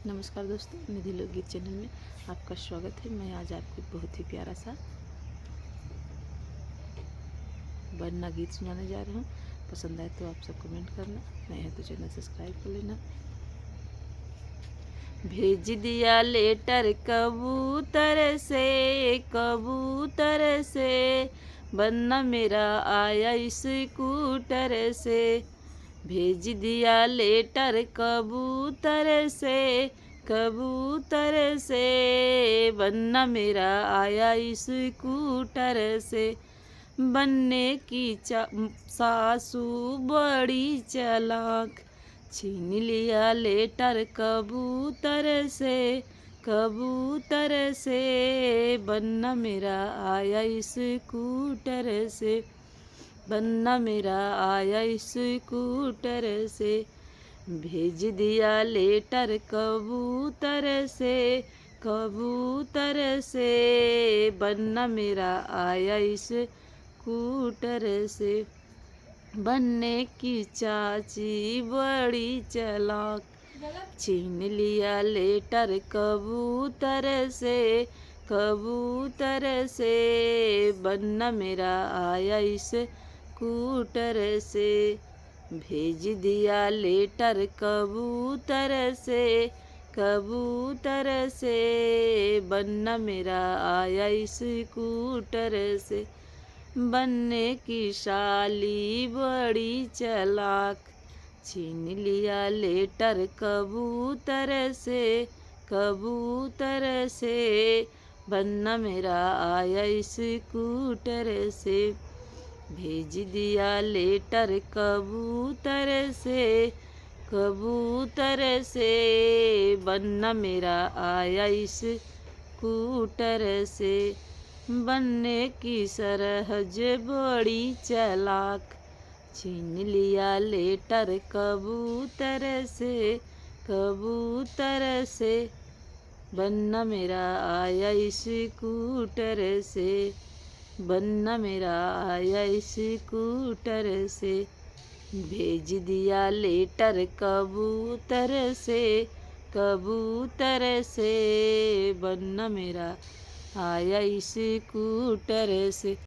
नमस्कार दोस्तों, निधि लोकगीत चैनल में आपका स्वागत है। मैं आज आपको बहुत ही प्यारा सा वरना गीत सुनाने जा रहा हूँ। पसंद आए तो आप सब कमेंट करना, नए हैं तो चैनल सब्सक्राइब कर लेना। भेज दिया लेटर कबूतर से वरना मेरा आया स्कूटर से। भेज दिया लेटर कबूतर से वरना मेरा आया स्कूटर से। बनने की सासू बड़ी चालाक, छीन लिया लेटर कबूतर से वरना मेरा आया स्कूटर से। वरना मेरा आया स्कूटर से। भेज दिया लेटर कबूतर से वरना मेरा आया स्कूटर से। बनने की चाची बड़ी चालाक, छीन लिया लेटर कबूतर से वरना मेरा आया स्कूटर से। भेज दिया लेटर कबूतर से वरना मेरा आया स्कूटर से। बनने की साली बड़ी चालाक, छीन लिया लेटर कबूतर से वरना मेरा आया स्कूटर से। भेज दिया लेटर कबूतर से वरना मेरा आया स्कूटर से। बनने की सरहज बड़ी चालाक, छीन लिया लेटर कबूतर से वरना मेरा आया स्कूटर से। वरना मेरा आया स्कूटर से। भेज दिया लेटर कबूतर से वरना मेरा आया स्कूटर से।